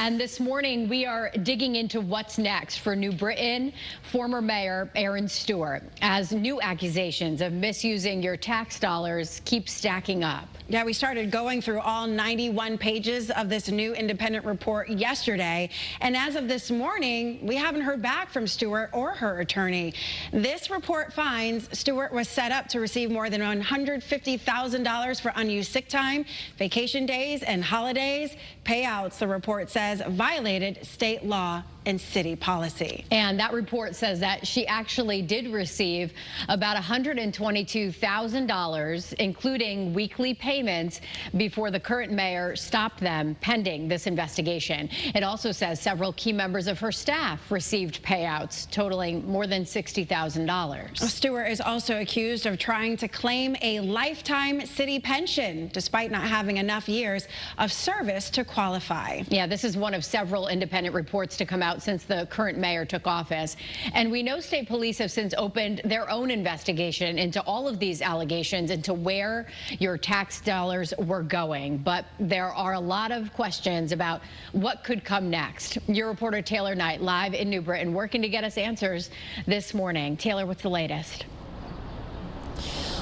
And this morning, we are digging into what's next for New Britain former Mayor Erin Stewart, as new accusations of misusing your tax dollars keep stacking up. Yeah, we started going through all 91 pages of this new independent report yesterday. And as of this morning, we haven't heard back from Stewart or her attorney. This report finds Stewart was set up to receive more than $150,000 for unused sick time, vacation days, and holidays. Payouts, the report says, violated state law and city policy. And that report says that she actually did receive about $122,000, including weekly payments, before the current mayor stopped them pending this investigation. It also says several key members of her staff received payouts totaling more than $60,000. Stewart is also accused of trying to claim a lifetime city pension, despite not having enough years of service to qualify. Yeah, this is one of several independent reports to come out since the current mayor took office. And we know state police have since opened their own investigation into all of these allegations, into where your tax dollars were going. But there are a lot of questions about what could come next. Your reporter Taylor Knight, live in New Britain, working to get us answers this morning. Taylor, what's the latest?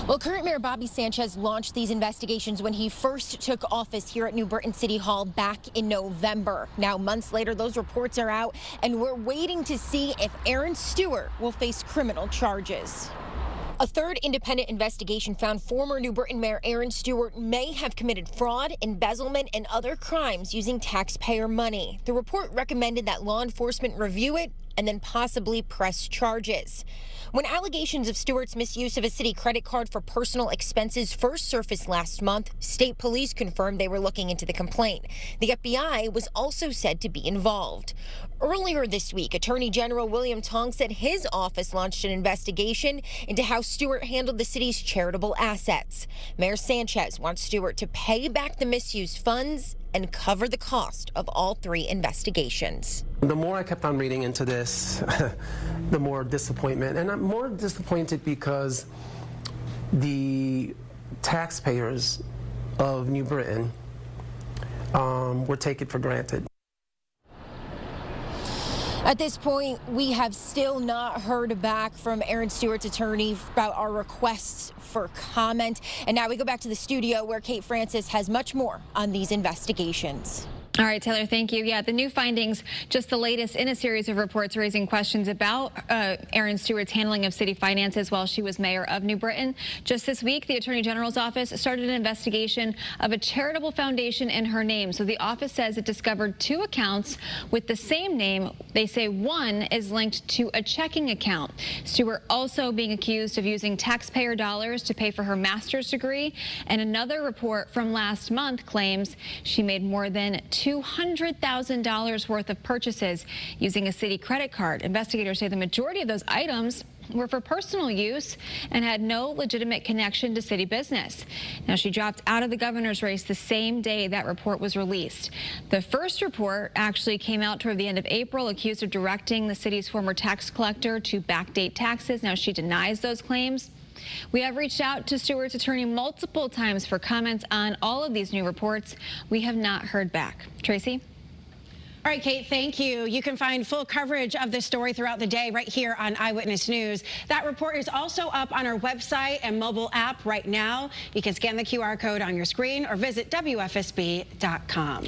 Well, current Mayor Bobby Sanchez launched these investigations when he first took office here at New Britain City Hall back in November. Now, months later, those reports are out, and we're waiting to see if Erin Stewart will face criminal charges. A third independent investigation found former New Britain Mayor Erin Stewart may have committed fraud, embezzlement, and other crimes using taxpayer money. The report recommended that law enforcement review it and then possibly press charges. When allegations of Stewart's misuse of a city credit card for personal expenses first surfaced last month, state police confirmed they were looking into the complaint. The FBI was also said to be involved. Earlier this week, Attorney General William Tong said his office launched an investigation into how Stewart handled the city's charitable assets. Mayor Sanchez wants Stewart to pay back the misused funds and cover the cost of all three investigations. The more I kept on reading into this, the more disappointment. And I'm more disappointed because the taxpayers of New Britain were taken for granted. At this point, we have still not heard back from Erin Stewart's attorney about our requests for comment. And now we go back to the studio where Kate Francis has much more on these investigations. All right, Taylor, thank you. Yeah, the new findings, just the latest in a series of reports raising questions about Erin Stewart's handling of city finances while she was mayor of New Britain. Just this week, the Attorney General's office started an investigation of a charitable foundation in her name. So the office says it discovered 2 accounts with the same name. They say one is linked to a checking account. Stewart also being accused of using taxpayer dollars to pay for her master's degree. And another report from last month claims she made more than $200,000 worth of purchases using a city credit card. Investigators say the majority of those items were for personal use and had no legitimate connection to city business. Now, she dropped out of the governor's race the same day that report was released. The first report actually came out toward the end of April, accused of directing the city's former tax collector to backdate taxes. Now, she denies those claims. We have reached out to Stewart's attorney multiple times for comments on all of these new reports. We have not heard back. Tracy? All right, Kate, thank you. You can find full coverage of this story throughout the day right here on Eyewitness News. That report is also up on our website and mobile app right now. You can scan the QR code on your screen or visit WFSB.com.